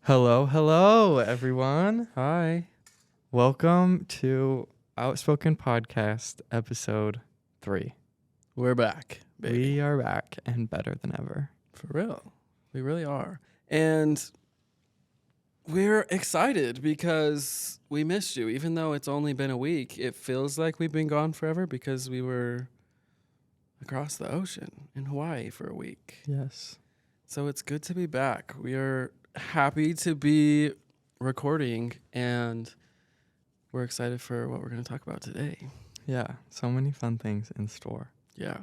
Hello, everyone. Hi. Welcome to Outspoken Podcast, episode 3. We're back, baby. We are back and better than ever. For real. We really are. And we're excited because we missed you. Even though it's only been a week, it feels like we've been gone forever because we were across the ocean in Hawaii for a week. Yes. So it's good to be back. We are happy to be recording, and we're excited for what we're going to talk about today. Yeah, so many fun things in store. Yeah.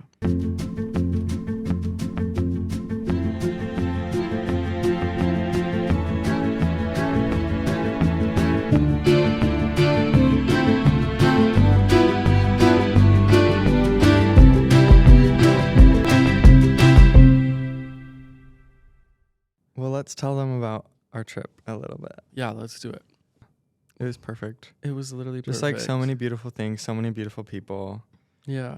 Well, let's tell them about our trip a little bit. Yeah, let's do it. It was perfect. It was literally Just perfect. like so many beautiful things, so many beautiful people. Yeah.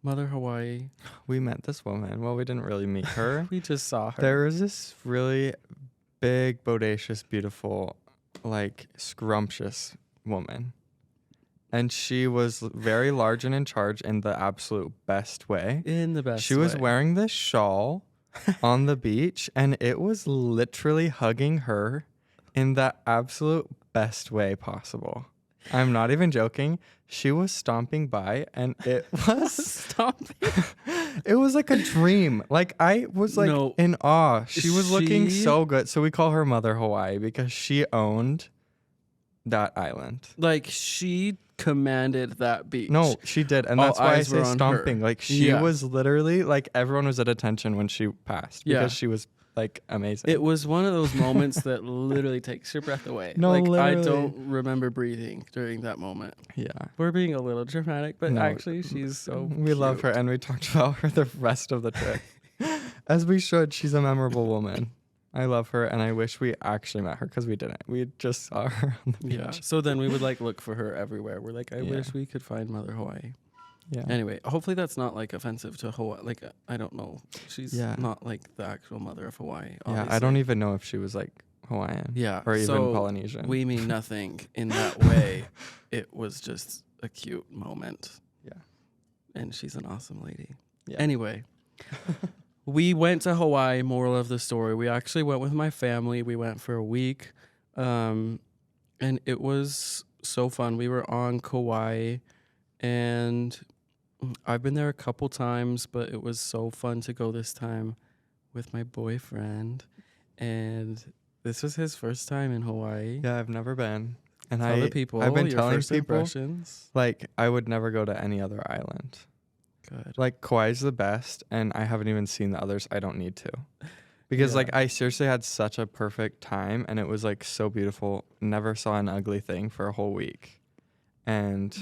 Mother Hawaii. We met this woman. Well, we didn't really meet her. We just saw her. There was this really big, bodacious, beautiful, like scrumptious woman. And she was very large and in charge in the absolute best way. In the best She was way. wearing this shawl on the beach, and it was literally hugging her in the absolute best way possible. I'm not even joking. She was stomping by, and it was Stomping. it was like a dream. Like I was like No. in awe. She was looking She- so good. So we call her Mother Hawaii because she owned that island. Like, she commanded that beach. No, she did. And All that's why I eyes were say on stomping. her. Like she Yeah. was literally like everyone was at attention when she passed because Yeah. she was like amazing. It was one of those moments that literally takes your breath away. No, like, I literally. don't remember breathing during that moment. Yeah. We're being a little dramatic, but No, actually, she's so We love her, cute. and we talked about her the rest of the trip. As we should. She's a memorable woman. I love her, and I wish we actually met her because we didn't. We just saw her on the beach. Yeah. So then we would like look for her everywhere. We're like, I Yeah. wish we could find Mother Hawaii. Yeah. Anyway, hopefully that's not like offensive to Hawaii. Like, I don't know. She's Yeah. not like the actual mother of Hawaii. Yeah, Obviously. I don't even know if she was like Hawaiian. Yeah. Or even so Polynesian. We mean nothing in that way. It was just a cute moment. Yeah. And she's an awesome lady. Yeah. Anyway, we went to Hawaii, moral of the story. We actually went with my family. We went for a week. And it was so fun. We were on Kauai, and I've been there a couple times, but it was so fun to go this time with my boyfriend. And this was his first time in Hawaii. Yeah, I've never been. And Tell the people I've been your telling first people impressions. like I would never go to any other island. Good. Like Kauai's the best, and I haven't even seen the others. I don't need to. Because Yeah. like I seriously had such a perfect time, and it was like so beautiful. Never saw an ugly thing for a whole week. And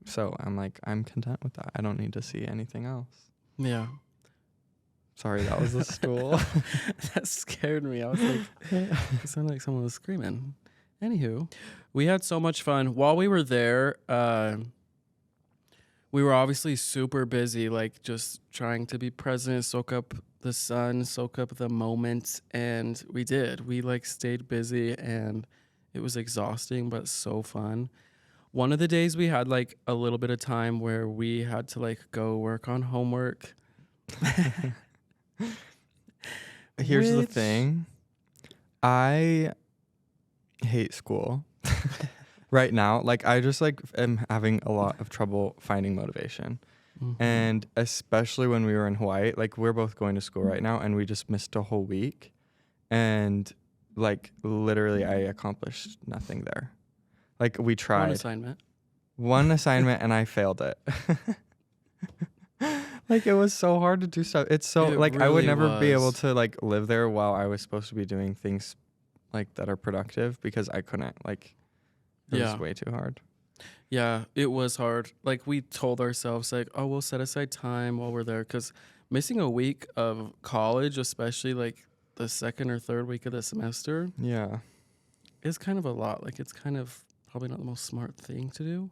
so I'm like, I'm content with that. I don't need to see anything else. Yeah. Sorry, that was the stool. That scared me. I was like, it sounded like someone was screaming. Anywho, we had so much fun. While we were there, we were obviously super busy, like just trying to be present, soak up the sun, soak up the moment. And we did. We like stayed busy, and it was exhausting, but so fun. One of the days we had like a little bit of time where we had to like go work on homework. Here's the Which- thing. I hate school right now. Like I just like am having a lot of trouble finding motivation. Mhm. And especially when we were in Hawaii, like we're both going to school right now, and we just missed a whole week. And like literally I accomplished nothing there. Like we One tried assignment. one assignment and I failed it. Like it was so hard to do stuff. It's so It like I would really never be able was. to like live there while I was supposed to be doing things like that are productive because I couldn't. Like it Yeah. was way too hard. Yeah, it was hard. Like we told ourselves like, oh, we'll set aside time while we're there, because missing a week of college, especially like the second or third week of the semester, Yeah. is kind of a lot. Like it's kind of probably not the most smart thing to do.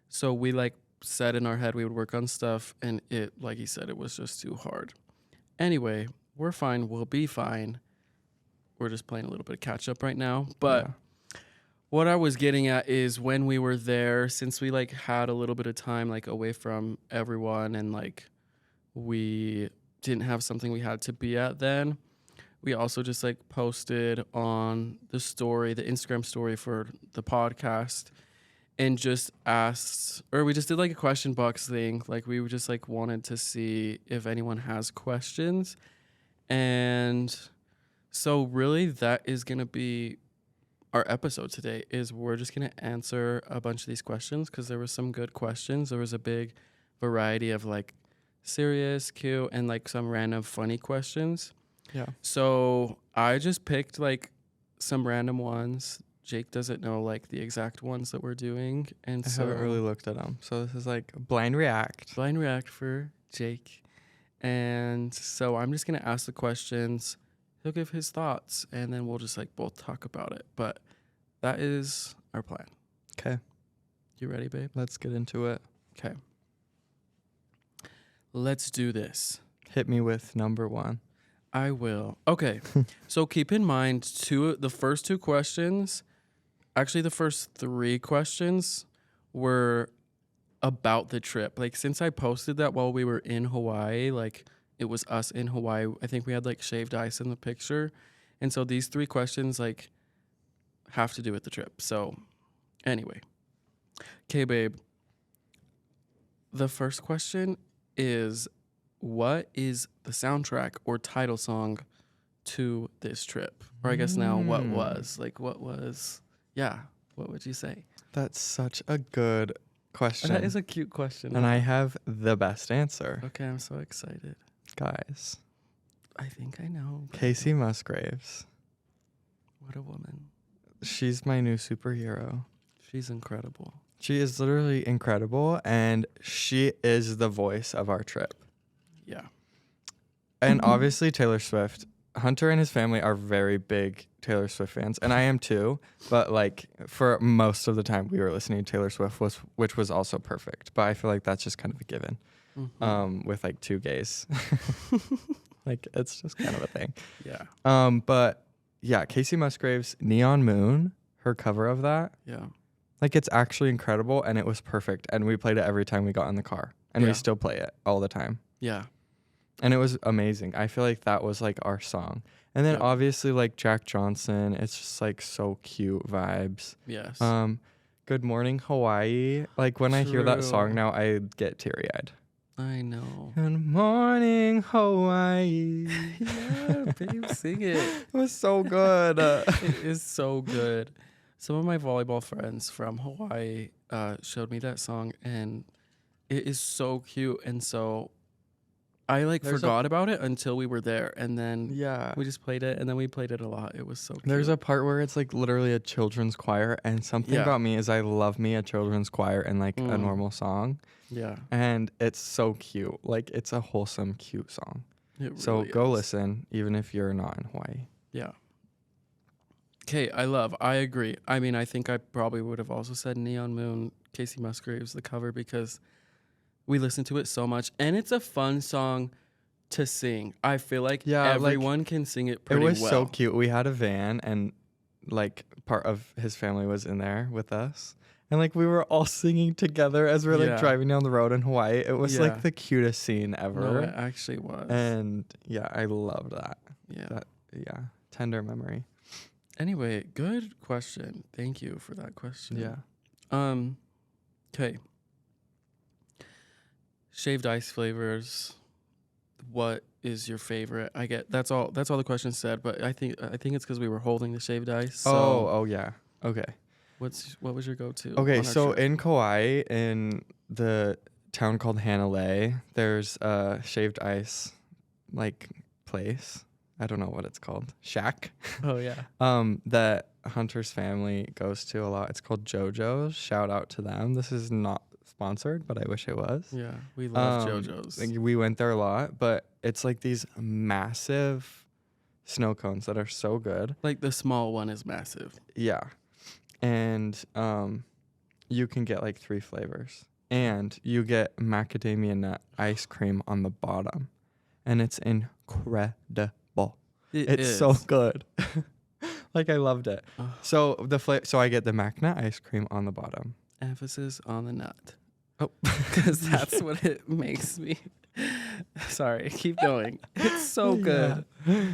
So we like said in our head we would work on stuff, and it, like he said, it was just too hard. Anyway, we're fine. We'll be fine. we're just playing a little bit of catch up right now. But Yeah. what I was getting at is when we were there, since we like had a little bit of time like away from everyone and like we didn't have something we had to be at then, we also just like posted on the story, the Instagram story for the podcast, and just asked, or we just did like a question box thing. Like we were just like wanted to see if anyone has questions. And so really that is going to be our episode today. Is we're just going to answer a bunch of these questions because there were some good questions. There was a big variety of like serious, cute, and like some random funny questions. Yeah. So I just picked like some random ones. Jake doesn't know like the exact ones that we're doing. And I so haven't really looked at them. So this is like blind react. blind react for Jake. And so I'm just going to ask the questions. He'll give his thoughts and then we'll just like both talk about it. But that is our plan. Okay. You ready, babe? Let's get into it. Okay. Let's do this. Hit me with number 1. I will. Okay. So keep in mind the first 2 questions, actually the first 3 questions were about the trip. Like since I posted that while we were in Hawaii, like it was us in Hawaii. I think we had like shaved ice in the picture. And so these 3 questions like have to do with the trip. So anyway. Okay, babe. The first question is, what is the soundtrack or title song to this trip? Or I guess now what was? Like what was? Yeah. What would you say? That's such a good question. That is a cute question. And I have the best answer. Okay, I'm so excited. Guys. I think I know. but Casey Musgraves. What a woman. She's my new superhero. She's incredible. She is literally incredible, and she is the voice of our trip. Yeah. And obviously Taylor Swift. Hunter and his family are very big Taylor Swift fans, and I am too. But like for most of the time, we were listening to Taylor Swift, which was also perfect. But I feel like that's just kind of a given. With like 2 gays, like it's just kind of a thing. Yeah. But yeah, Casey Musgraves' Neon Moon, her cover of that, Yeah. like it's actually incredible, and it was perfect. And we played it every time we got in the car, and Yeah. we still play it all the time. Yeah. And it was amazing. I feel like that was like our song. And then Yep. obviously like Jack Johnson, it's just like so cute vibes. Yes. Good Morning Hawaii. Like when I hear that song True. now, I get teary-eyed. I know. Good Morning Hawaii. Yeah, babe, sing it. It was so good. It is so good. Some of my volleyball friends from Hawaii showed me that song, and it is so cute. And so I like There's forgot about it until we were there, and then Yeah. we just played it, and then we played it a lot. It was so cute. There's a part where it's like literally a children's choir, and something Yeah. about me is I love me a children's choir and like a Mm. normal song, yeah. and it's so cute. Like it's a wholesome, cute song. It So really go is. listen, even if you're not in Hawaii. Yeah. Okay, I agree. I mean, I think I probably would have also said Neon Moon, Casey Musgraves, the cover, because we listen to it so much, and it's a fun song to sing. I feel like Yeah, like, everyone can sing it pretty It was well. so cute. We had a van, and like part of his family was in there with us. And like we were all singing together as we we're like Yeah. driving down the road in Hawaii. It was Yeah. like the cutest scene ever. No, it actually was. And yeah, I loved that. yeah. Yeah, tender memory. Anyway, good question. Thank you for that question. Yeah. Okay. Shaved ice flavors. What is your favorite? I get that's all the questions said, but I think it's because we were holding the shaved ice. So Oh yeah. Okay. what was your go-to? Okay, on our so trip? in Kauai, in the town called Hanalei, there's a shaved ice like place. I don't know what it's called. Shack. Oh yeah. That Hunter's family goes to a lot. It's called JoJo's. Shout out to them. This is not sponsored, but I wish it was. Yeah, we love Um, JoJo's. Like, we went there a lot, but it's like these massive snow cones that are so good. Like the small one is massive. Yeah. And you can get like 3 flavors. And you get macadamia nut ice cream on the bottom. And it's incredible. It's so is. good. Like I loved it. Ugh. So so I get the Macnut ice cream on the bottom. Emphasis on the nut. Oh, Because that's what it makes me. Sorry, keep going. It's so good. Yeah.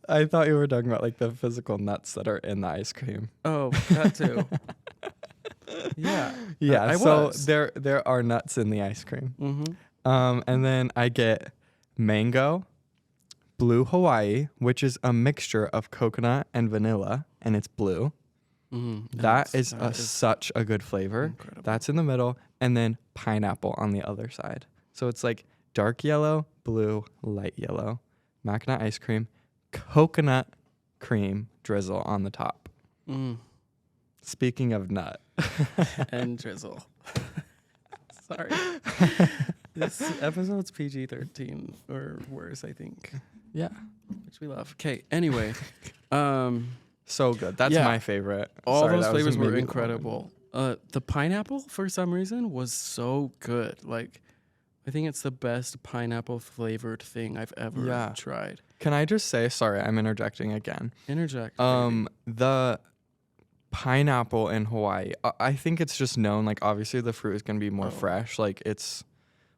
I thought you were talking about like the physical nuts that are in the ice cream. Oh, that too. Yeah. Yeah, I so was. there are nuts in the ice cream. Mm-hmm. And then I get mango, blue Hawaii, which is a mixture of coconut and vanilla, and it's blue. Mm-hmm. That is such a good flavor. Incredible. That's in the middle, and then pineapple on the other side. So it's like dark yellow, blue, light yellow, Macnut ice cream, coconut cream drizzle on the top. Mm. Speaking of nut. And drizzle. Sorry. This episode's PG-13 or worse, I think, Yeah. which we love. Okay, anyway. So good. That's Yeah. my favorite. All Sorry, those that was flavors were maybe incredible. The pineapple, for some reason, was so good. Like, I think it's the best pineapple flavored thing I've ever Yeah. tried. Can I just say, sorry, I'm interjecting again. Interject. Baby. The pineapple in Hawaii, I think it's just known, like obviously the fruit is going to be more Oh. fresh, like it's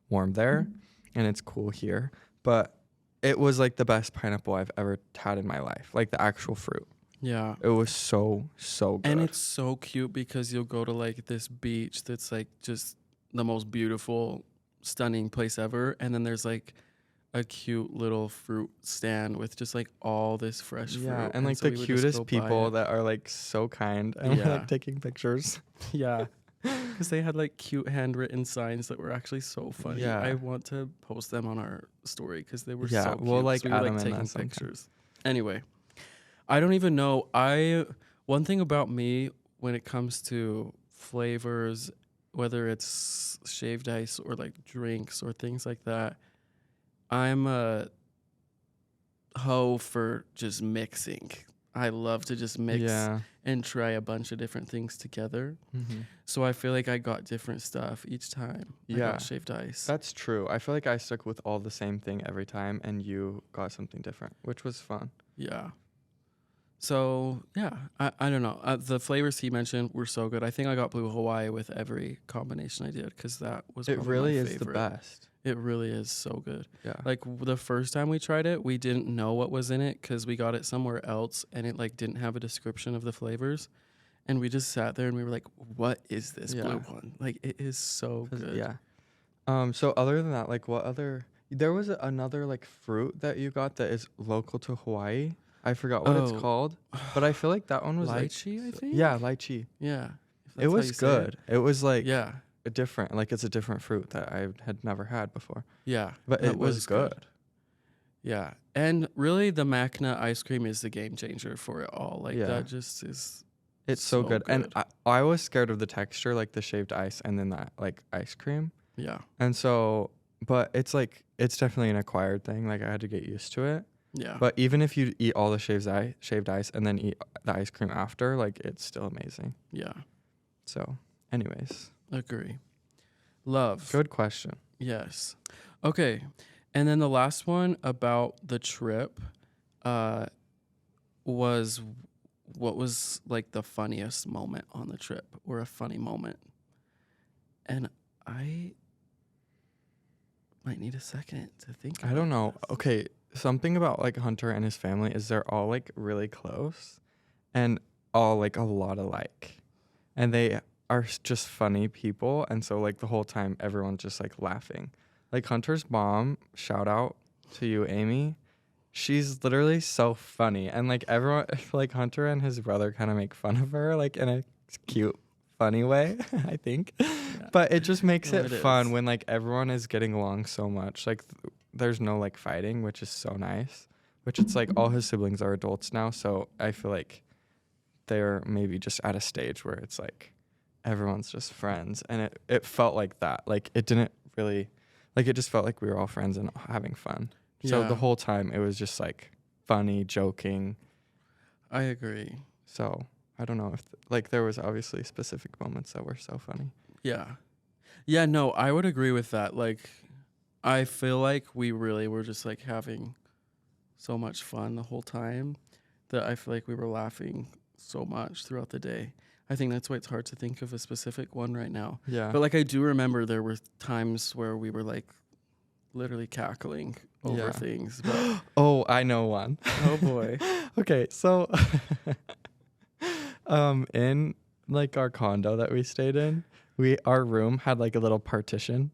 warm there and it's cool here, but it was like the best pineapple I've ever had in my life, like the actual fruit. Yeah. It was so good. And it's so cute because you'll go to like this beach that's like just the most beautiful, stunning place ever. And then there's like a cute little fruit stand with just like all this fresh fruit. yeah, and like so the we would just cutest go buy people it. that are like so kind and we're Yeah. like taking pictures. Yeah. Because they had like cute handwritten signs that were actually so funny. Yeah. I want to post them on our story because they were Yeah, so cute. we'll, like, 'cause we were add like them in taking there sometime. pictures. Anyway, I don't even know. One thing about me when it comes to flavors, whether it's shaved ice or like drinks or things like that, I'm a hoe for just mixing. I love to just mix Yeah. and try a bunch of different things together. So I feel like I got different stuff each time. I Yeah. got shaved ice. That's true. I feel like I stuck with all the same thing every time and you got something different, which was fun. Yeah. So yeah, I don't know. The flavors he mentioned were so good. I think I got blue Hawaii with every combination I did because that was It probably really my is the favorite. best. It really is so good. Yeah. Like the first time we tried it, we didn't know what was in it because we got it somewhere else and it like didn't have a description of the flavors, and we just sat there and we were like, "What is this blue Yeah. one?" Like it is so 'Cause- good. Yeah. So other than that, like what other, there was another like fruit that you got that is local to Hawaii. I forgot what Oh. it's called, but I feel like that one was Lychee, I think. Yeah, lychee. Yeah. if It that's how was you say good. It was like Yeah. a different, like it's a different fruit that I had never had before. Yeah. But that it was good. Yeah. And really the Macna ice cream is the game changer for it all. Like Yeah. that just is It's so So good. And good. I was scared of the texture, like the shaved ice and then that like ice cream. yeah. And so, but it's like, it's definitely an acquired thing. Like I had to get used to it. Yeah. But even if you eat all the shaved ice and then eat the ice cream after, like it's still amazing. yeah. So, anyways, Agree. Love. good question. Yes. Okay. And then the last one about the trip was what was like the funniest moment on the trip or a funny moment. And I might need a second to think. I don't know. about this. Okay, something about like Hunter and his family is they're all like really close and all like a lot alike. And they are just funny people, and so like the whole time everyone's just like laughing. Like Hunter's mom, shout out to you, Amy. She's literally so funny, and like everyone, like Hunter and his brother kind of make fun of her, like in a cute, funny way, I think. But it just makes No, it it fun is. when like everyone is getting along so much. Like there's no like fighting, which is so nice. Which it's like all his siblings are adults now, so I feel like they're maybe just at a stage where it's like everyone's just friends, and it felt like that. Like it didn't really, like it just felt like we were all friends and having fun. So Yeah. the whole time it was just like funny, joking. I agree. So I don't know if like there was obviously specific moments that were so funny. Yeah. Yeah, no, I would agree with that. Like I feel like we really were just like having so much fun the whole time that I feel like we were laughing so much throughout the day. I think that's why it's hard to think of a specific one right now. Yeah. But like I do remember there were times where we were like literally cackling over Yeah. things. But Oh, I know one. oh boy. Okay, so in like our condo that we stayed in, our room had like a little partition.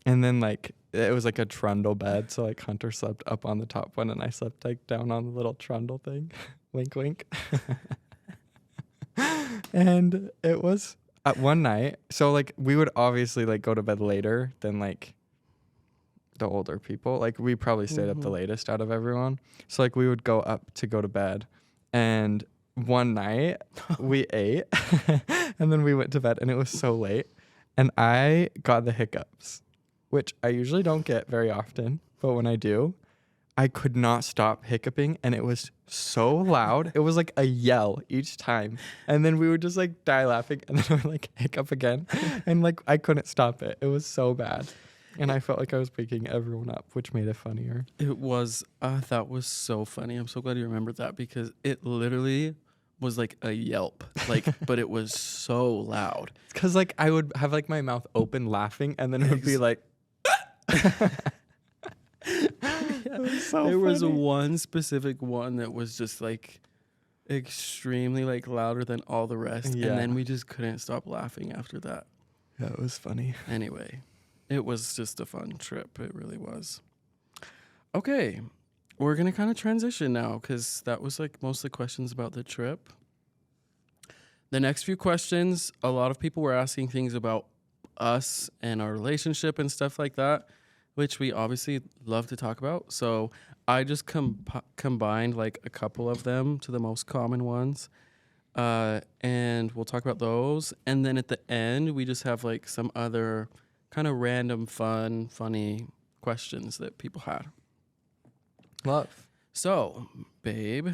And then like it was like a trundle bed, so like Hunter slept up on the top one and I slept like down on the little trundle thing. Wink wink. And it was at one night, so like we would obviously like go to bed later than like the older people. Like we probably stayed up the Mhm. latest out of everyone. So like we would go up to go to bed, and one night we ate and then we went to bed and it was so late and I got the hiccups, which I usually don't get very often, but when I do, I could not stop hiccuping and it was so loud. It was like a yell each time. And then we would just like die laughing and then I would like hiccup again. And like I couldn't stop it. It was so bad. And I felt like I was waking everyone up, which made it funnier. It was that was so funny. I'm so glad you remembered that because it literally was like a yelp. Like but it was so loud. Because like I would have like my mouth open laughing and then it would be like it was so There was funny. one specific one that was just like extremely like louder than all the rest. Yeah. And then we just couldn't stop laughing after that. Yeah, it was funny. Anyway, it was just a fun trip. It really was. Okay. We're going to kind of transition now because that was like most of the questions about the trip. The next few questions, a lot of people were asking things about us and our relationship and stuff like that, which we obviously love to talk about. So I just combined like a couple of them to the most common ones. And we'll talk about those. And then at the end, we just have like some other kind of random, funny questions that people had. Love. So, babe,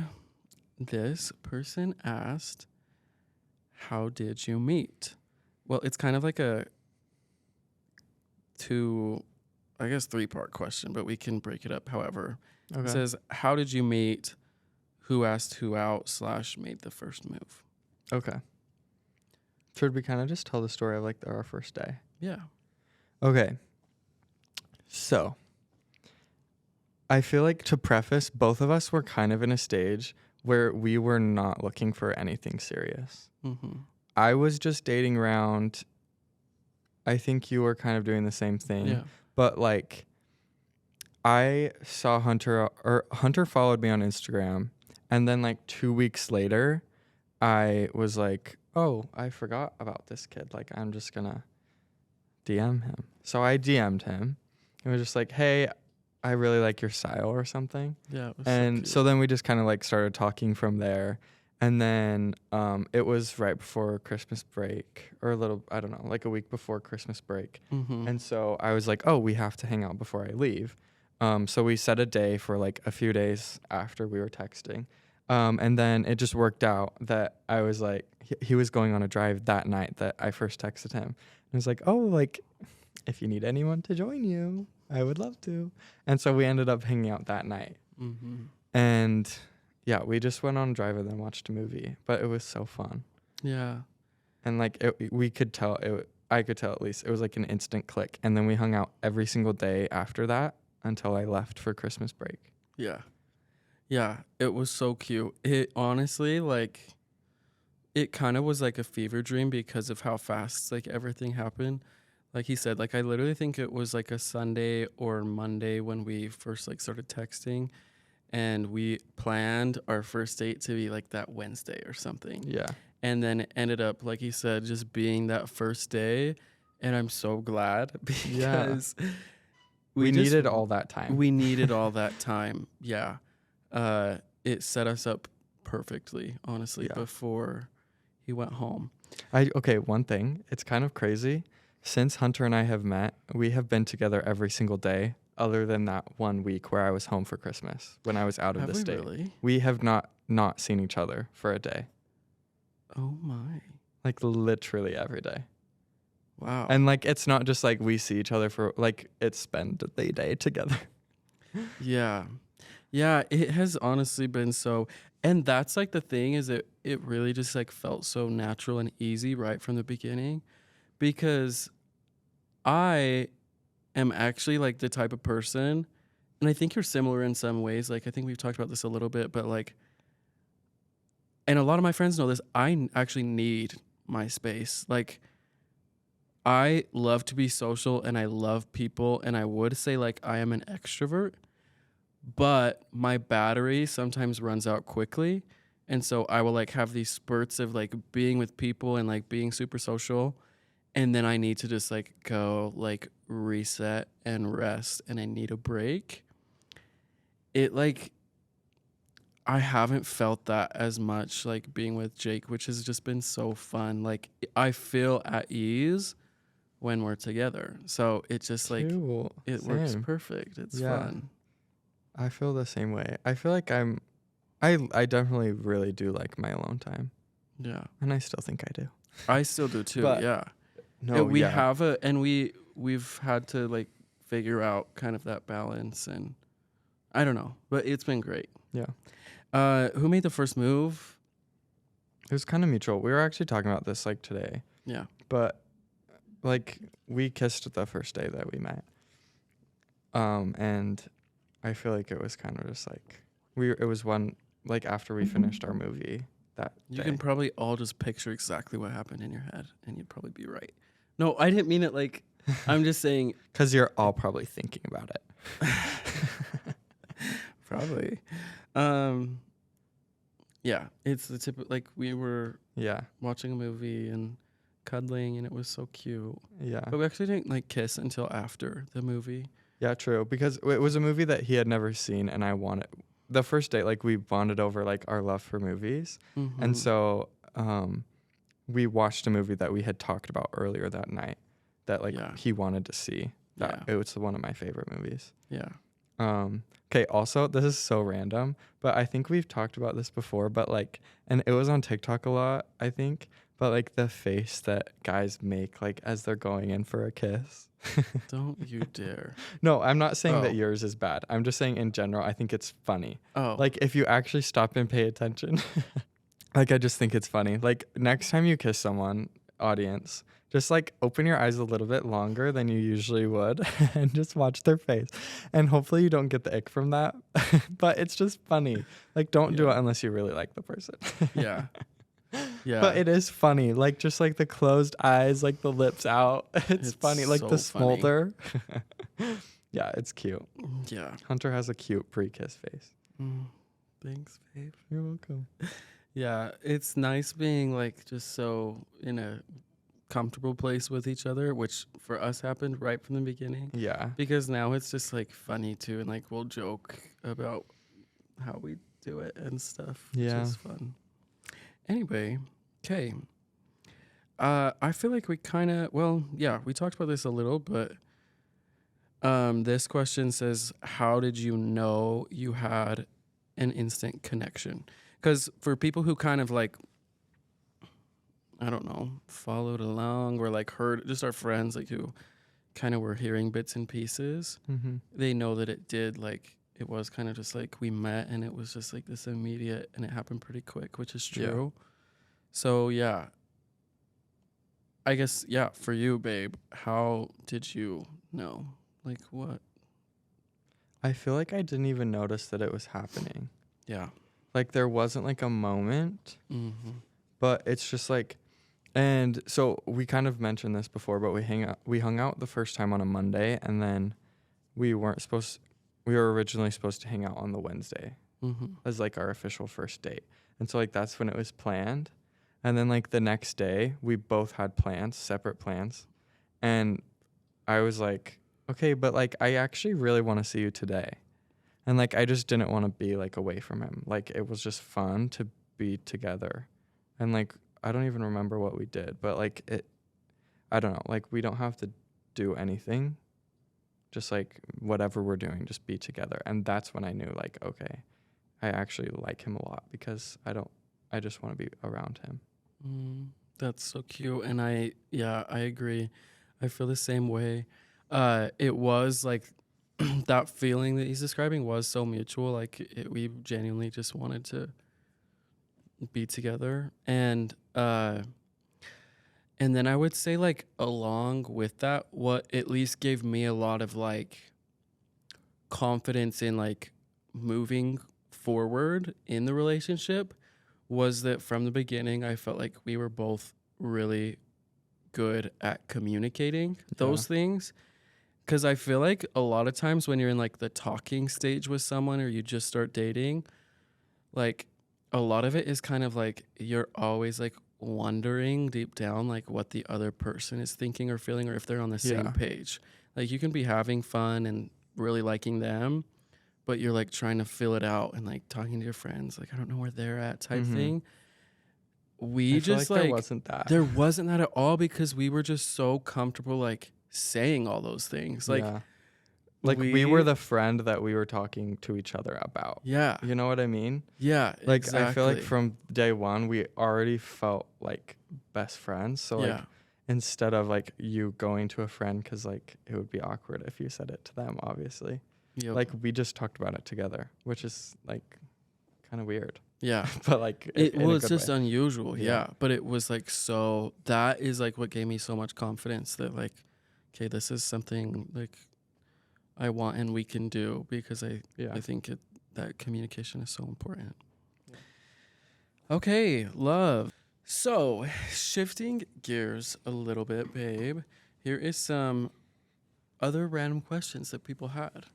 this person asked, how did you meet? Well, it's kind of like a three-part question, but we can break it up however. Okay. It says, how did you meet? Who asked who out / made the first move? Okay. Should we kind of just tell the story of like our first day? Yeah. Okay. So, I feel like to preface, both of us were kind of in a stage where we were not looking for anything serious. Mm-hmm. I was just dating around. I think you were kind of doing the same thing. Yeah. But like, I saw Hunter followed me on Instagram. And then like 2 weeks later, I was like, oh, I forgot about this kid. Like, I'm just gonna DM him. So I DM'd him. It was just like, hey, I really like your style or something. Yeah. It was And cute. so then we just kind of like started talking from there. And then it was right before Christmas break or like a week before Christmas break. Mm-hmm. And so I was like, oh, we have to hang out before I leave. So we set a day for like a few days after we were texting. And then it just worked out that I was like, he was going on a drive that night that I first texted him. And I was like, oh, like, if you need anyone to join you, I would love to. And so we ended up hanging out that night. Mm-hmm. And yeah, we just went on a drive and then watched a movie. But it was so fun. Yeah. And like, I could tell at least, it was like an instant click. And then we hung out every single day after that until I left for Christmas break. Yeah. Yeah. It was so cute. It honestly, like, it kind of was like a fever dream because of how fast like everything happened. Like he said, like I literally think it was like a Sunday or Monday when we first like started texting, and we planned our first date to be like that Wednesday or something. Yeah. And then it ended up, like he said, just being that first day. And I'm so glad because We just needed all that time. We needed all that time. Yeah. It set us up perfectly, honestly, Yeah. before he went home. Okay, one thing. It's kind of crazy. Since Hunter and I have met, we have been together every single day other than that 1 week where I was home for Christmas when I was out of Have the we state. really? We have not seen each other for a day. Oh my. Like literally every day. Wow. And like it's not just like we see each other for like it's spend the day together. Yeah. Yeah, it has honestly been so, and that's like the thing is it really just like felt so natural and easy right from the beginning because I am actually like the type of person, and I think you're similar in some ways. Like I think we've talked about this a little bit, but like, and a lot of my friends know this. Actually need my space. Like I love to be social and I love people, and I would say like I am an extrovert, but my battery sometimes runs out quickly. And so I will like have these spurts of like being with people and like being super social. And then I need to just like go like reset and rest and I need a break. It like, I haven't felt that as much like being with Jake, which has just been so fun. Like I feel at ease when we're together. So it just like, Cute. it works Same. perfect. It's Yeah. fun. I feel the same way. I feel like I definitely really do like my alone time. Yeah. And I still think I do. I still do too. But Yeah. no, We yeah. have we've had to like figure out kind of that balance, and I don't know, but it's been great. Yeah. Who made the first move? It was kind of mutual. We were actually talking about this like today. Yeah. But like we kissed the first day that we met. And I feel like it was kind of just like it was one like after we finished our movie that You day. can probably all just picture exactly what happened in your head, and you'd probably be right. No, I didn't mean it like. I'm just saying. Cuz you're all probably thinking about it. Probably. Yeah, it's the tip. Like we were Yeah. watching a movie and cuddling, and it was so cute. Yeah. But we actually didn't like kiss until after the movie. Yeah, true. Because it was a movie that he had never seen, and I wanted the first date. Like we bonded over like our love for movies, Mm-hmm. and so we watched a movie that we had talked about earlier that night that like Yeah. he wanted to see. That Yeah. it was one of my favorite movies. Yeah. Okay. Also, this is so random, but I think we've talked about this before. But like, and it was on TikTok a lot, I think. But like the face that guys make like as they're going in for a kiss. Don't you dare. No, I'm not saying Oh. that yours is bad. I'm just saying in general, I think it's funny. Oh. Like if you actually stop and pay attention, like I just think it's funny. Like next time you kiss someone, audience, just like open your eyes a little bit longer than you usually would and just watch their face. And hopefully you don't get the ick from that. But it's just funny. Like don't do Yeah. it unless you really like the person. Yeah. Yeah. But it is funny. Like just like the closed eyes, like the lips out. It's It's funny. Like so the funny. smolder. Yeah, it's cute. Yeah. Hunter has a cute pre-kiss face. Thanks, babe. You're welcome. Yeah, it's nice being like just so in a comfortable place with each other, which for us happened right from the beginning. Yeah. Because now it's just like funny too, and like we'll joke about how we do it and stuff. Yeah. Which is fun. Anyway, okay. I feel like we kind of we talked about this a little, but this question says, how did you know you had an instant connection? Because for people who kind of like, I don't know, followed along or like heard, just our friends like who kind of were hearing bits and pieces, Mm-hmm. they know that it did like, it was kind of just like we met and it was just like this immediate and it happened pretty quick, which is Yeah. true. So yeah, I guess, yeah, for you, babe, how did you know? Like what? I feel like I didn't even notice that it was happening. Yeah. Like there wasn't like a moment, Mm-hmm. but it's just like, and so we kind of mentioned this before, but we hung out the first time on a Monday, and then we were originally supposed to hang out on the Wednesday Mm-hmm. as like our official first date. And so like that's when it was planned. And then like the next day we both had plans, separate plans. And I was like, okay, but like I actually really want to see you today. And like I just didn't want to be like away from him. Like it was just fun to be together. And like I don't even remember what we did, but like I don't know, like we don't have to do anything. Just like whatever we're doing, just be together. And that's when I knew like, okay, I actually like him a lot because I just want to be around him. That's so cute. And I agree. I feel the same way. It was like that feeling that he's describing was so mutual. Like we genuinely just wanted to be together. And then I would say, like, along with that, what at least gave me a lot of like confidence in like moving forward in the relationship was that from the beginning I felt like we were both really good at communicating those things. Because I feel like a lot of times when you're in like the talking stage with someone or you just start dating, like a lot of it is kind of like you're always like wondering deep down like what the other person is thinking or feeling or if they're on the same Yeah. page. Like you can be having fun and really liking them, but you're like trying to fill it out and like talking to your friends, like I don't know where they're at type thing. We I feel just like there like wasn't that. there wasn't that at all because we were just so comfortable like saying all those things. Like Yeah. Like we were the friend that we were talking to each other about. yeah. You know what I mean? Yeah. Like exactly. I feel like from day one we already felt like best friends. So like yeah. instead of like you going to a friend because like it would be awkward if you said it to them, obviously. Yep. Like we just talked about it together, which is like kind of weird. yeah. But like It's just way. unusual, Yeah. yeah. But it was like so that is like what gave me so much confidence that like, okay, this is something like I want and we can do because I think that communication is so important. Okay, love. So shifting gears a little bit, babe. Here is some other random questions that people had.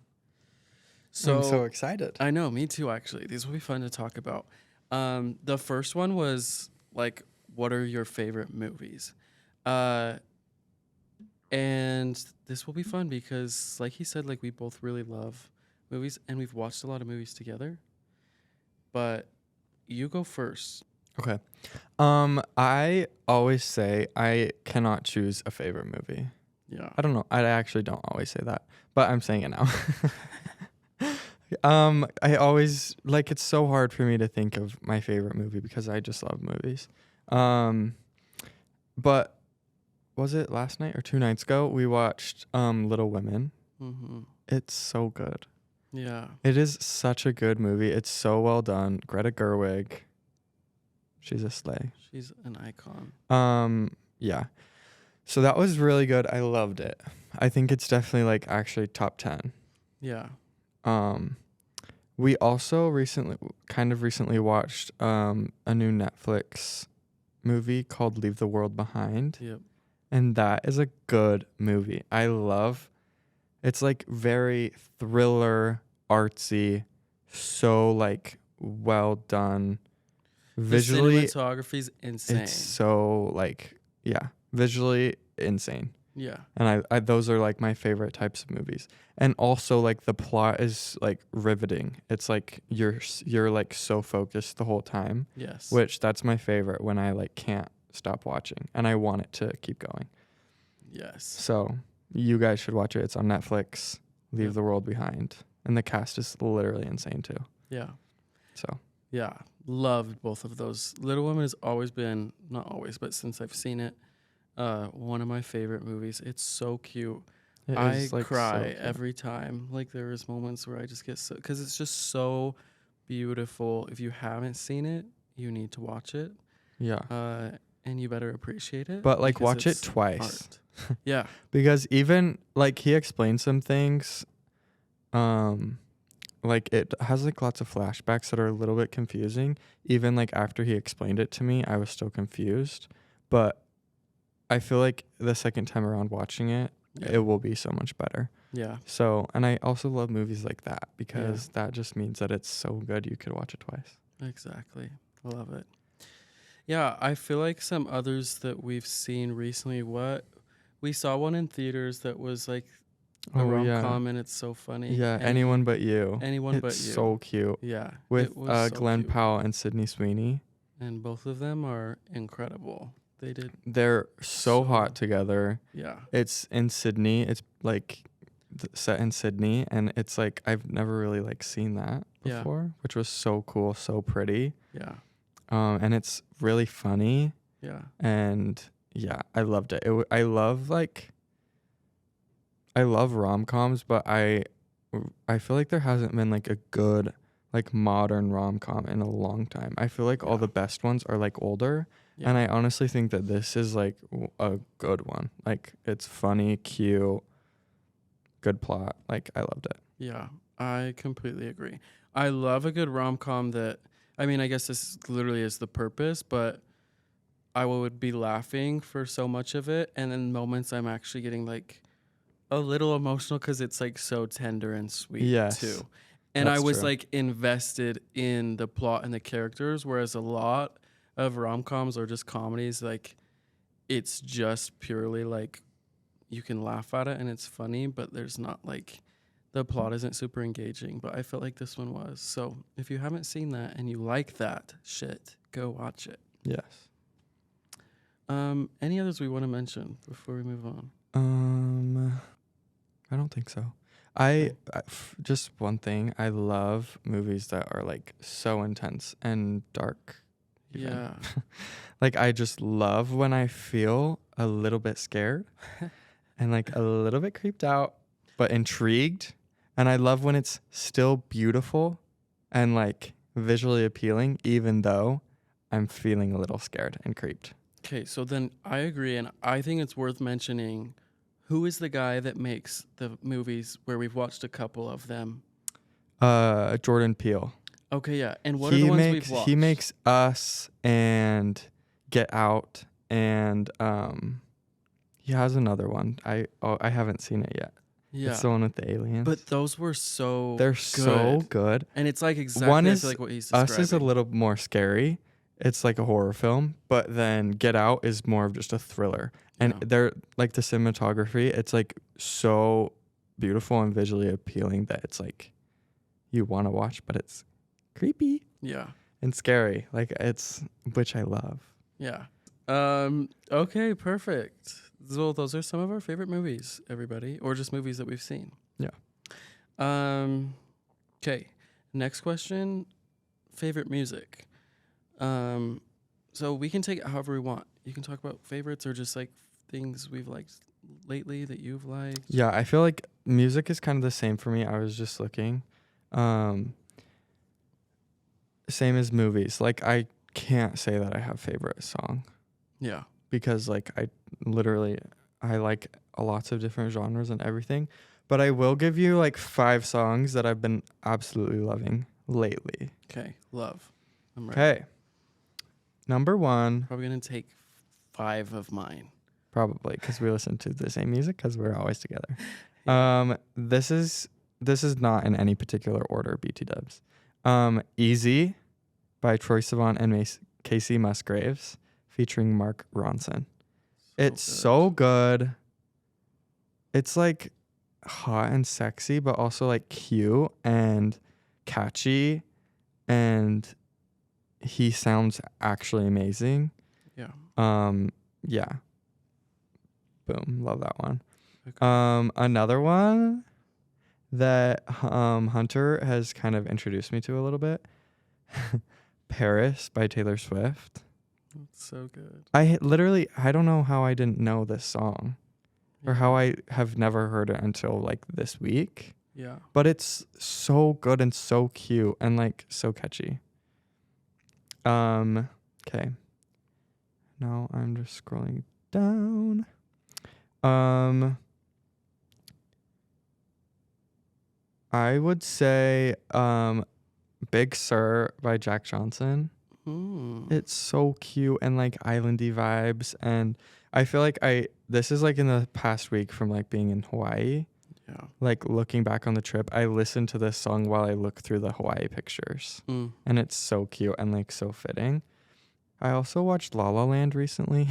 I'm so excited. I know, me too, actually. These will be fun to talk about. The first one was like, what are your favorite movies? And this will be fun because, like he said, like we both really love movies and we've watched a lot of movies together. But you go first. Okay. I always say I cannot choose a favorite movie. Yeah. I don't know. I actually don't always say that, but I'm saying it now. I always like it's so hard for me to think of my favorite movie because I just love movies. But was it last night or 2 nights ago we watched Little Women? Mm-hmm. It's so good. Yeah. It is such a good movie. It's so well done. Greta Gerwig. She's a slay. She's an icon. Yeah. So that was really good. I loved it. I think it's definitely like actually top 10. Yeah. We also recently watched a new Netflix movie called Leave the World Behind. Yep. And that is a good movie. It's like very thriller, artsy, so like well done. Visually, the cinematography's insane. it's so like, yeah, visually insane. Yeah. And I those are like my favorite types of movies. And also like the plot is like riveting. It's like you're like so focused the whole time. Yes. Which that's my favorite when I like can't stop watching and I want it to keep going. Yes. So you guys should watch it. It's on Netflix. Leave the World Behind. And the cast is literally insane too. Yeah. So yeah, loved both of those. Little Women has always been, not always, but since I've seen it, one of my favorite movies. It's so cute. I cry every time. Like there is moments where I just get so, because it's just so beautiful. If you haven't seen it, you need to watch it. Yeah. And you better appreciate it. But like because watch it it's twice. art. Yeah. Because even like he explains some things, like it has like lots of flashbacks that are a little bit confusing. Even like after he explained it to me, I was still confused. But I feel like the second time around watching it, it will be so much better. Yeah. So, and I also love movies like that because that just means that it's so good you could watch it twice. Exactly. I love it. Yeah, I feel like some others that we've seen recently, we saw one in theaters that was like a rom-com and it's so funny. Yeah, Anyone But You. Anyone But You. It's so cute. Yeah. With so Glenn cute. Powell and Sydney Sweeney. And both of them are incredible. They're so hot together. Yeah. It's in Sydney. It's like set in Sydney and it's like I've never really like seen that before, which was so cool, so pretty. Yeah. And it's really funny. Yeah. And yeah, I loved it. I love rom-coms, but I I feel like there hasn't been like a good like modern rom-com in a long time. I feel like all Yeah. the best ones are like older, Yeah. and I honestly think that this is like a good one. Like it's funny, cute, good plot. Like I loved it. Yeah, I completely agree. I love a good rom com that, I mean, I guess this literally is the purpose, but I would be laughing for so much of it. And then moments I'm actually getting like a little emotional because it's like so tender and sweet Yes, too. And I that's was true. like invested in the plot and the characters, whereas a lot of rom coms or just comedies, like it's just purely like you can laugh at it and it's funny, but there's not like the plot isn't super engaging. But I felt like this one was. So if you haven't seen that and you like that shit, go watch it. Yes. Any others we want to mention before we move on? I don't think so. Okay. Just one thing. I love movies that are like so intense and dark. even. Yeah. Like I just love when I feel a little bit scared and like a little bit creeped out, but intrigued. And I love when it's still beautiful and like visually appealing, even though I'm feeling a little scared and creeped. Okay, so then I agree, and I think it's worth mentioning who is the guy that makes the movies where we've watched a couple of them. Jordan Peele. Okay, yeah, and what are the ones we've watched? He makes Us and Get Out, and he has another one. I haven't seen it yet. Yeah, It's the one with the aliens. but those were so They're good. so good. And it's like exactly One I is feel like what he's Us describing. is a little more scary. It's like a horror film, but then Get Out is more of just a thriller. And Yeah. they're like the cinematography, it's like so beautiful and visually appealing that it's like you want to watch, but it's creepy Yeah. and scary. Like it's which I love. Yeah. Okay, perfect. So those are some of our favorite movies, everybody, or just movies that we've seen. Yeah. Okay. Next question. Favorite music. So we can take it however we want. You can talk about favorites or just like things we've liked lately that you've liked. Yeah, I feel like music is kind of the same for me. I was just looking. Same as movies. Like I can't say that I have favorite song Yeah. because like I like lots of different genres and everything. But I will give you like 5 songs that I've been absolutely loving lately. Okay. Love. I'm ready. Okay. Number 1, Probably gonna take 5 of mine. probably because we listen to the same music because we're always together. Yeah. This is not in any particular order, BT Dubs. Easy by Troye Sivan and Casey Musgraves featuring Mark Ronson. It's so good. It's like hot and sexy, but also like cute and catchy, and he sounds actually amazing. Yeah. Yeah. Boom. Love that one. Okay. Another one that Hunter has kind of introduced me to a little bit. Paris by Taylor Swift. It's so good. I don't know how I didn't know this song or how I have never heard it until like this week, Yeah. but it's so good and so cute and like so catchy. Okay. Now I'm just scrolling down. I would say Big Sur by Jack Johnson. It's so cute and like islandy vibes, and I feel like this is like in the past week from like being in Hawaii. Yeah. Like looking back on the trip, I listened to this song while I look through the Hawaii pictures, and it's so cute and like so fitting. I also watched La La Land recently,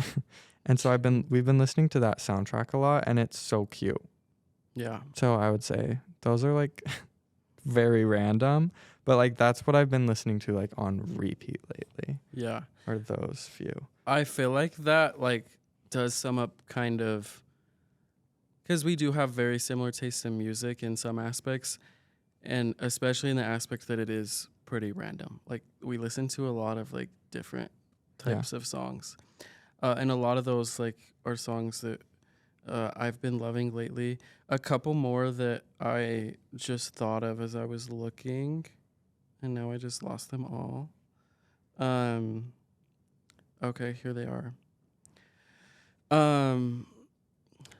and so we've been listening to that soundtrack a lot, and it's so cute. Yeah. So I would say those are like very random, but like that's what I've been listening to like on repeat lately. Yeah. Are those few. I feel like that like does sum up kind of, because we do have very similar tastes in music in some aspects, and especially in the aspect that it is pretty random. Like we listen to a lot of like different types of songs, and a lot of those like are songs that I've been loving lately. A couple more that I just thought of as I was looking, and now I just lost them all. Um, okay, here they are.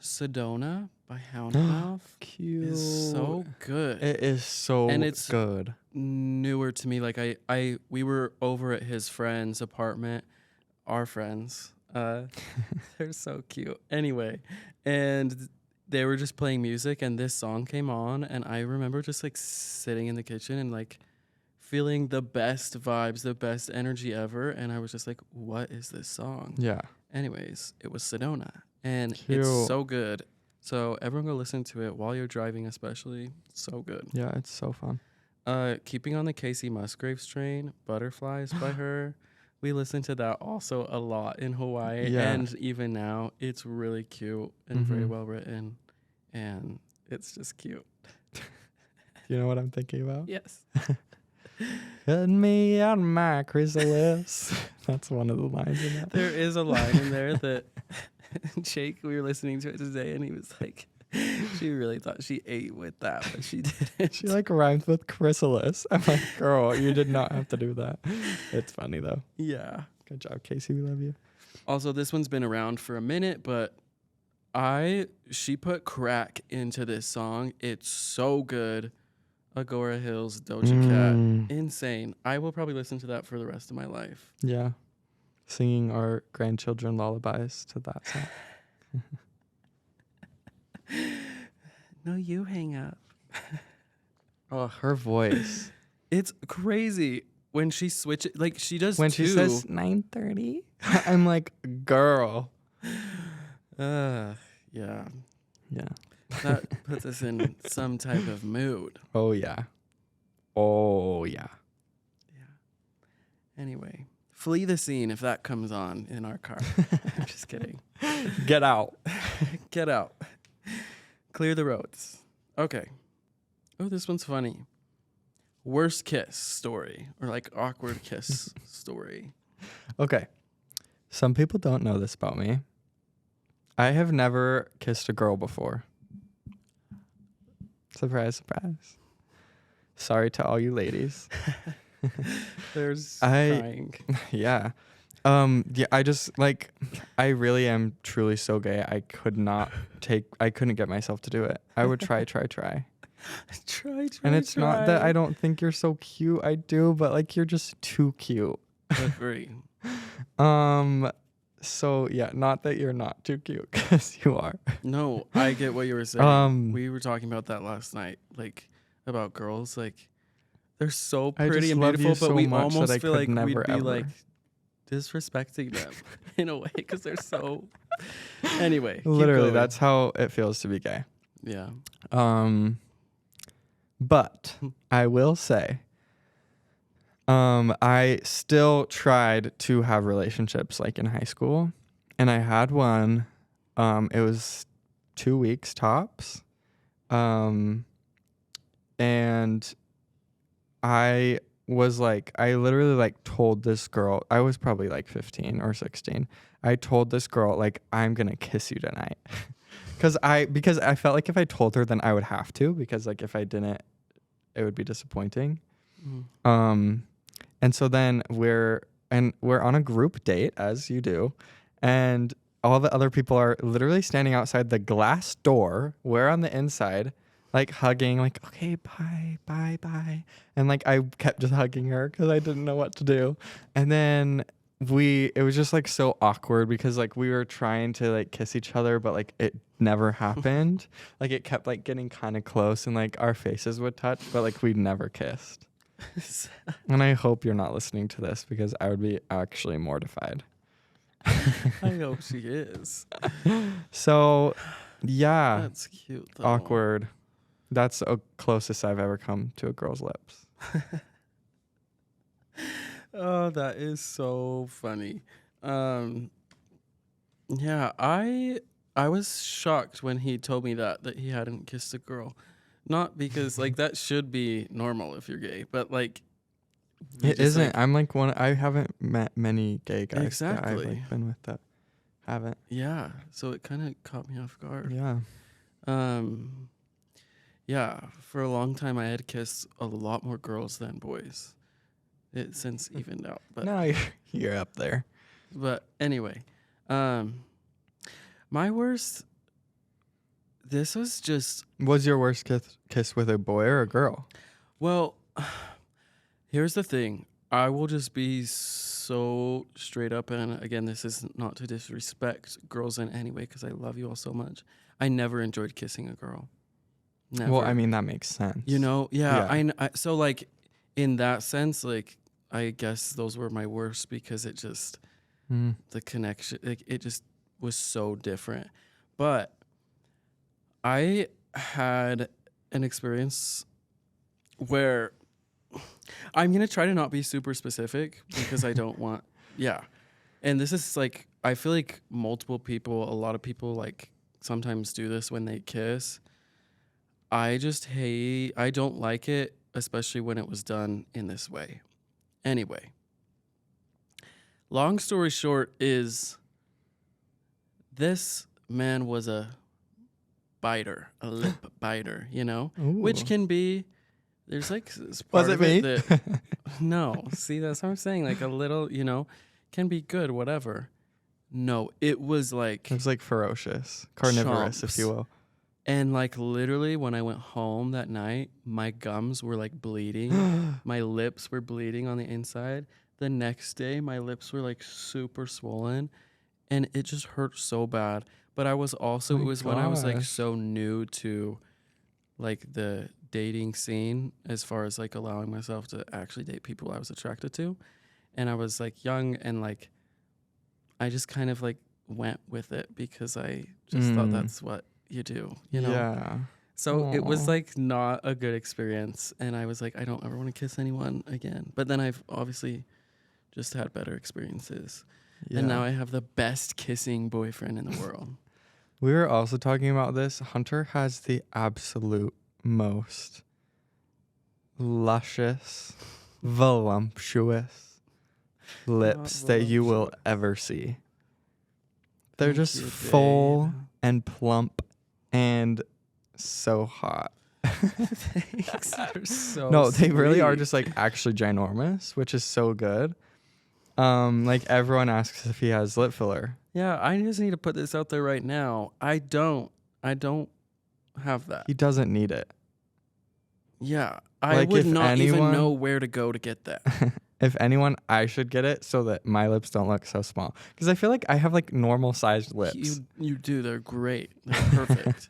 Sedona by Houndmouth Cute. is so good. It is so And it's good. newer to me. Like we were over at his friend's apartment, our friends. They're so cute. Anyway, and they were just playing music, and this song came on, and I remember just like sitting in the kitchen and like feeling the best vibes, the best energy ever. And I was just like, what is this song? Yeah. Anyways, it was Sedona, and Cute. it's so good. So everyone go listen to it while you're driving, especially. So good. Yeah, it's so fun. Keeping on the Casey Musgraves train, Butterflies by her. We listen to that also a lot in Hawaii, Yeah. and even now, it's really cute and very Mhm. well written, and it's just cute. You know what I'm thinking about? Yes. Cut me out of my chrysalis. That's one of the lines in that. There is a line in there that Jake, we were listening to it today, and he was like, she really thought she ate with that, but she didn't. She like rhymes with chrysalis. I'm like, girl, you did not have to do that. It's funny though. Yeah. Good job, Casey. We love you. Also, this one's been around for a minute, but she put crack into this song. It's so good. Agora Hills, Doja Cat. Insane. I will probably listen to that for the rest of my life. Yeah. Singing our grandchildren lullabies to that song. No, you hang up. Oh, her voice. It's crazy when she switches. Like, she does When two. she says 9:30, I'm like, girl. Yeah. Yeah. That puts us in some type of mood. Oh, yeah. Oh, yeah. Yeah. Anyway, flee the scene if that comes on in our car. I'm just kidding. Get out. Get out. Clear the roads. Okay. Oh, this one's funny. Worst kiss story, or like awkward kiss story. Okay. Some people don't know this about me. I have never kissed a girl before. Surprise, surprise. Sorry to all you ladies. There's I- crying. Yeah. Yeah, I just like I really am truly so gay. I couldn't get myself to do it. I would try. Try. And it's not that I don't think you're so cute. I do, but like you're just too cute. agree. So yeah, not that you're not too cute, because you are. No, I get what you were saying. We were talking about that last night, like about girls. Like they're so I pretty just and love you beautiful, but so we much that almost I feel could like never, we'd be ever. like disrespecting them in a way because they're so. Anyway, keep Literally, going. that's how it feels to be gay. Yeah. But I will say, I still tried to have relationships like in high school, and I had one. It was 2 weeks tops, and I was like, I literally like told this girl. I was probably like 15 or 16. I told this girl like, I'm gonna kiss you tonight. Because I felt like if I told her, then I would have to, because like if I didn't, it would be disappointing. And so then we're on a group date, as you do, and all the other people are literally standing outside the glass door. We're on the inside, like hugging, like, okay, bye, bye, bye. And like I kept just hugging her because I didn't know what to do. And then it was just like so awkward because like we were trying to like kiss each other, but like it never happened. Like it kept like getting kind of close and like our faces would touch, but like we never kissed. And I hope you're not listening to this because I would be actually mortified. I hope she is. So yeah, That's cute. Though. awkward. That's the closest I've ever come to a girl's lips. Oh, that is so funny. Yeah, I was shocked when he told me that he hadn't kissed a girl. Not because like that should be normal if you're gay, but like It isn't. I'm like I haven't met many gay guys that I've Exactly. like been with that haven't. Yeah. So it kind of caught me off guard. Yeah. Yeah. For a long time, I had kissed a lot more girls than boys. It since evened out, but No, you're up there. but anyway, my worst. This was just Was your worst kiss with a boy or a girl? well. Here's the thing. I will just be so straight up, and again, this is not to disrespect girls in any way because I love you all so much. I never enjoyed kissing a girl. Never. Well, I mean, that makes sense. You know, yeah. Yeah. So like, in that sense, like, I guess those were my worst because it just Mm. the connection, like, it just was so different. But I had an experience where I'm gonna try to not be super specific because I don't want, yeah. And this is like, I feel like a lot of people like sometimes do this when they kiss. I don't like it, especially when it was done in this way. Anyway, long story short is this man was a biter, a lip biter, which Ooh. can be, there's like Was part it of me? that, no, see, that's what I'm saying. Like a little, can be good, whatever. No, it was like, It was like ferocious, carnivorous, if you Chomps. will. and like literally when I went home that night, my gums were like bleeding. My lips were bleeding on the inside. The next day, my lips were like super swollen and it just hurt so bad. But I was also, My it was when I was like gosh. so new to like the dating scene as far as like allowing myself to actually date people I was attracted to. And I was like young and like, I just kind of like went with it because I just thought Mm. that's what you do, you know? Yeah. So it was Aw. like not a good experience. And I was like, I don't ever want to kiss anyone again. But then I've obviously just had better experiences. Yeah. And now I have the best kissing boyfriend in the world. We were also talking about this. Hunter has the absolute most luscious, voluptuous lips that you will voluptuous. ever see. They're Thank just you, full babe. and plump and so hot. Thanks. You're so No, they really are sweet. just like actually ginormous, which is so good. Like everyone asks if he has lip filler. Yeah, I just need to put this out there right now. I don't have that. He doesn't need it. Yeah, I Like, would if not even anyone- know where to go to get that. If anyone, I should get it so that my lips don't look so small. Because I feel like I have like normal sized lips. You do. They're great. They're perfect.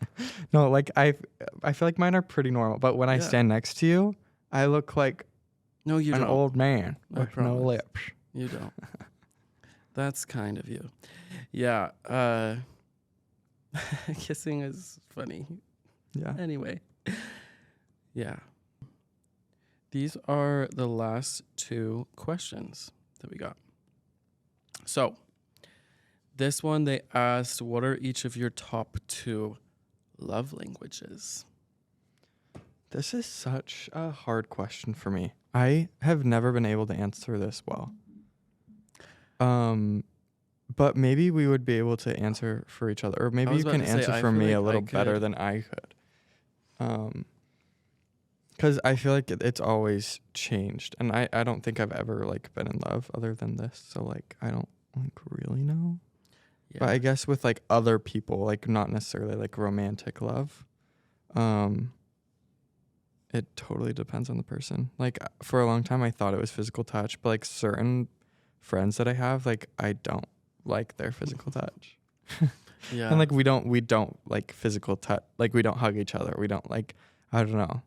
No, like I feel like mine are pretty normal. But when I Yeah. stand next to you, I look like No, you an don't. old man I with no promise. lips. You don't. That's kind of you. Yeah. Kissing is funny. Yeah. Anyway. Yeah. These are the last two questions that we got. So, this one they asked, what are each of your top 2 love languages? This is such a hard question for me. I have never been able to answer this well. But maybe we would be able to answer for each other, or maybe was you about can to say, answer I for feel me like a I little better could. than I could. Because I feel like it's always changed, and I don't think I've ever like been in love other than this. So like I don't like really know. Yeah. But I guess with like other people, like not necessarily like romantic love, it totally depends on the person. Like for a long time, I thought it was physical touch, but like certain friends that I have, like I don't like their physical touch, Yeah. and like we don't like physical touch. Like we don't hug each other. We don't like I don't know.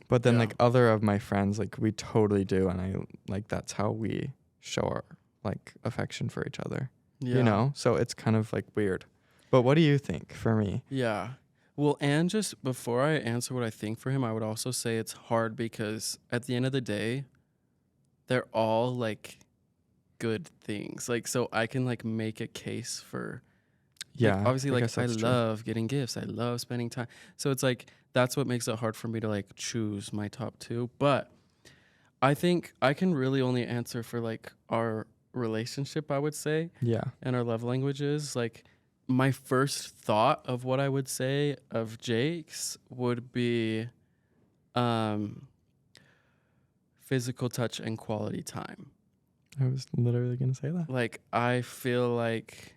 But then Yeah. like other of my friends, like we totally do, and I like that's how we show our like affection for each other. Yeah. You know, so it's kind of like weird. But what do you think for me? Yeah. Well, and just before I answer what I think for him, I would also say it's hard because at the end of the day, they're all like good things. Like, so I can like make a case for, Yeah, obviously, like guess I that's true. love getting gifts. I love spending time. So it's like, that's what makes it hard for me to like choose my top 2. But I think I can really only answer for like our relationship, I would say, Yeah. and our love languages, like my first thought of what I would say of Jake's would be physical touch and quality time. I was literally going to say that. Like I feel like,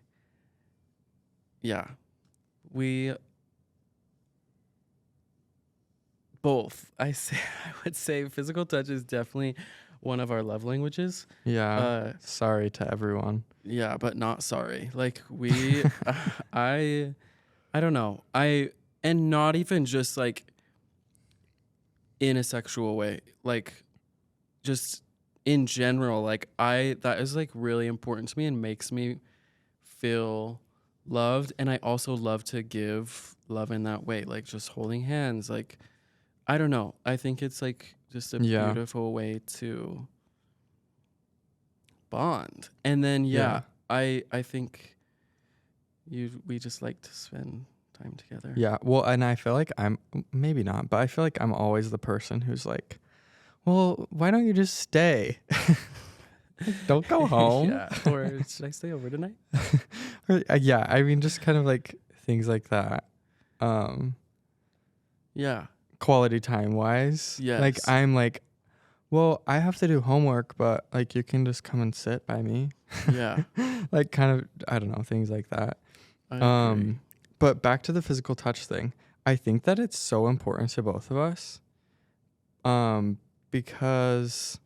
yeah, we both, I would say physical touch is definitely one of our love languages. Yeah. Sorry to everyone. Yeah, but not sorry. Like we, I don't know. And not even just like in a sexual way, like just in general. Like that is like really important to me and makes me feel loved. And I also love to give love in that way, like just holding hands. Like, I don't know. I think it's like just a Yeah. beautiful way to bond. And then Yeah. I think we just like to spend time together. Yeah. Well, and I feel like maybe not, but I feel like I'm always the person who's like, well, why don't you just stay? Don't go home. Yeah. Or should I stay over tonight? Or, yeah. I mean, just kind of like things like that. Yeah. Quality time wise. Yes. Like I'm like, well, I have to do homework, but like you can just come and sit by me. Yeah. Like kind of, I don't know, things like that. I agree. But back to the physical touch thing. I think that it's so important to both of us. Because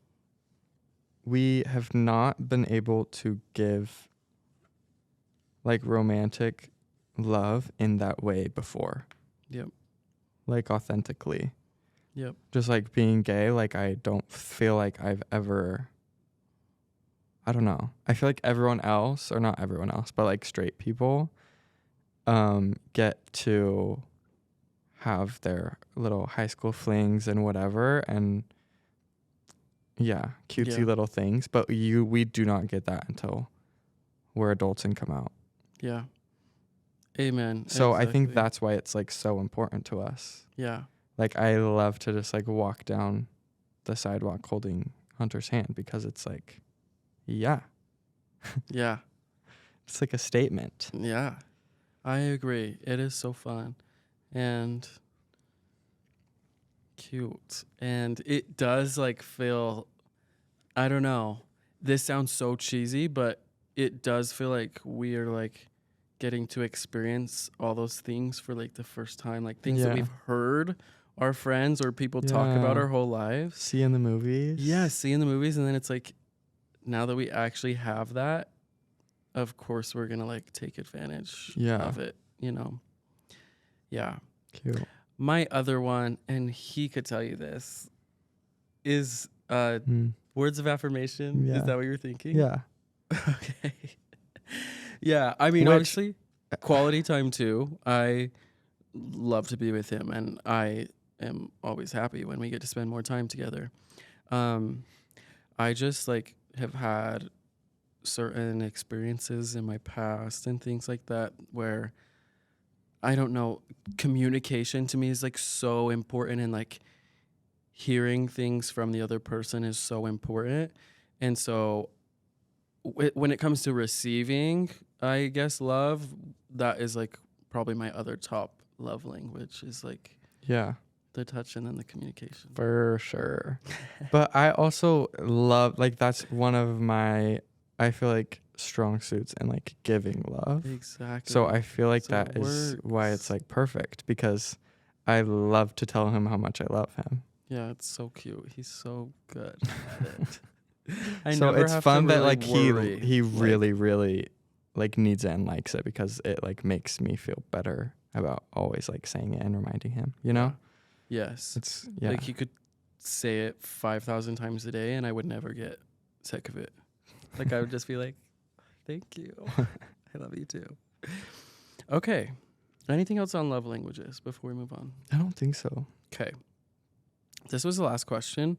we have not been able to give like romantic love in that way before. Yep. Like authentically. Yep. Just like being gay, like I don't feel like I've ever, I don't know. I feel like everyone else, or not everyone else, but like straight people get to have their little high school flings and whatever, and yeah, cutesy Yeah. little things, but we do not get that until we're adults and come out. Yeah. Amen. So I think Exactly. that's why it's like so important to us. Yeah. Like I love to just like walk down the sidewalk holding Hunter's hand because it's like, yeah, Yeah. it's like a statement. Yeah. I agree. It is so fun and cute. And it does like feel, I don't know. This sounds so cheesy, but it does feel like we are like getting to experience all those things for like the first time, like things that Yeah. we've heard our friends or people talk about Yeah. our whole lives. See in the movies. Yeah, see in the movies, and then it's like now that we actually have that, of course we're gonna like take advantage Yeah. of it, you know. Yeah. Cute. My other one, and he could tell you this, is words of affirmation. Yeah. Is that what you're thinking? Yeah. Okay. Yeah, I mean, Which- obviously, quality time too. I love to be with him, and I am always happy when we get to spend more time together. I just like have had certain experiences in my past and things like that where I don't know, communication to me is like so important, and like hearing things from the other person is so important. And so when it comes to receiving, I guess love, that is like probably my other top love language is like Yeah. the touch and then the communication. For sure. But I also love, like, that's one of my, I feel like, strong suits and like giving love. Exactly. So I feel like So that it is why works. it's like perfect, because I love to tell him how much I love him. Yeah, it's so cute. He's so good at it. I So never it's have fun to that really like worry, he like- really like needs it and likes it, because it like makes me feel better about always like saying it and reminding him, you know? Yes. It's yeah. Like he could say it 5,000 times a day and I would never get sick of it. Like I would just be like, thank you. I love you too. Okay. Anything else on love languages before we move on? I don't think so. Okay. This was the last question.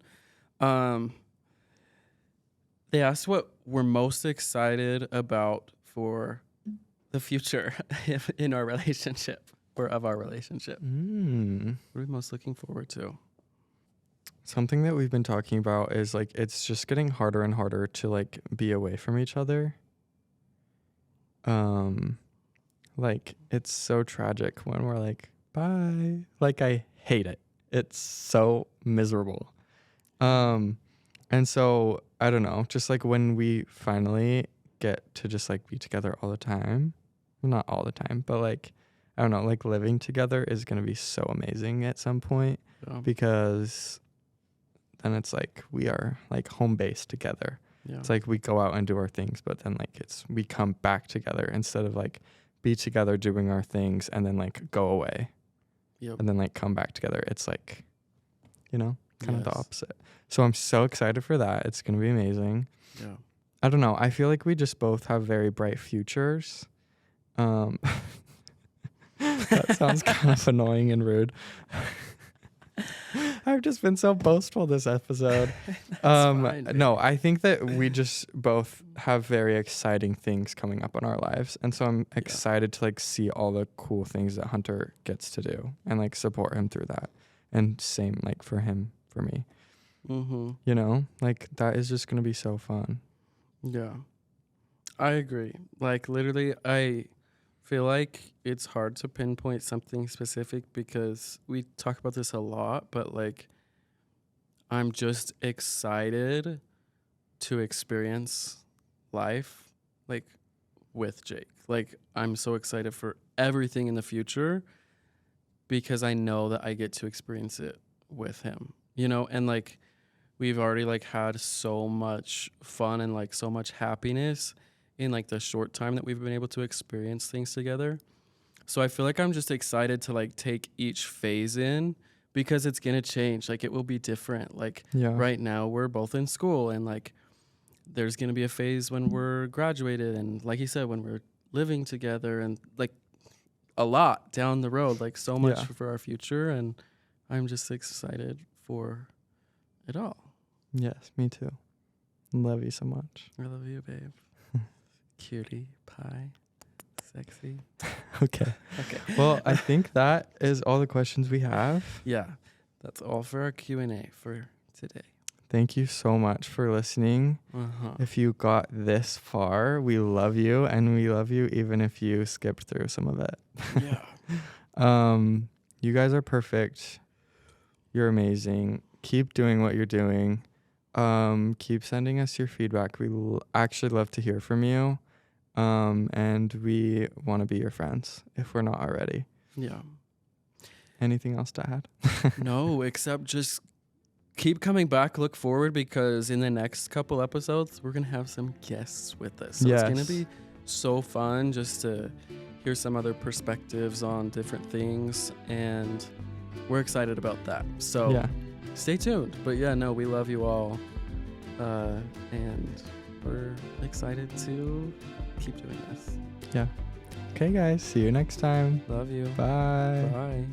They asked what we're most excited about for the future in our relationship or of our relationship. What are we most looking forward to? something that we've been talking about is like it's just getting harder and harder to like be away from each other. Like it's so tragic when we're like bye. Like I hate it. It's so miserable. And so I don't know, just like when we finally get to just like be together all the time, well, not all the time, but like I don't know, like living together is going to be so amazing at some point because then it's like we are like home based together. Yeah. It's like we go out and do our things, but then like we come back together instead of like be together doing our things and then like go away. Yep. And then like come back together. It's like, you know, kind of the Yes. opposite. So I'm so excited for that. It's going to be amazing. Yeah. I don't know. I feel like we just both have very bright futures. That sounds kind of annoying and rude. I've just been so boastful this episode. fine, No, I think that we just both have very exciting things coming up in our lives. And so I'm excited to like see all the cool things that Hunter gets to do and like support him through that. And same like for him, for me. Mm-hmm. You know, like that is just going to be so fun. Yeah. I agree. Like literally, I feel like it's hard to pinpoint something specific because we talk about this a lot, but like I'm just excited to experience life like with Jake. Like I'm so excited for everything in the future because I know that I get to experience it with him, you know, and like we've already like had so much fun and like so much happiness in like the short time that we've been able to experience things together. So I feel like I'm just excited to like take each phase in because it's going to change. Like it will be different. Like right now we're both in school and like there's going to be a phase when we're graduated and like you said, when we're living together and like a lot down the road, like so much for our future. And I'm just excited for it all. Yes, me too. Love you so much. I love you, babe. Cutie pie. Sexy. Okay. Okay. Well, I think that is all the questions we have. Yeah. That's all for our Q&A for today. Thank you so much for listening. If you got this far, we love you, and we love you even if you skipped through some of it. Yeah. You guys are perfect. You're amazing. Keep doing what you're doing. Keep sending us your feedback. We actually love to hear from you. And we want to be your friends if we're not already. Yeah. Anything else to add? No, except just keep coming back. Look forward because in the next couple episodes, we're going to have some guests with us. So it's going to be so fun just to hear some other perspectives on different things. And we're excited about that. So stay tuned. But yeah, no, we love you all. And we're excited to keep doing this. Yeah. Okay, guys. See you next time. Love you. Bye. Bye.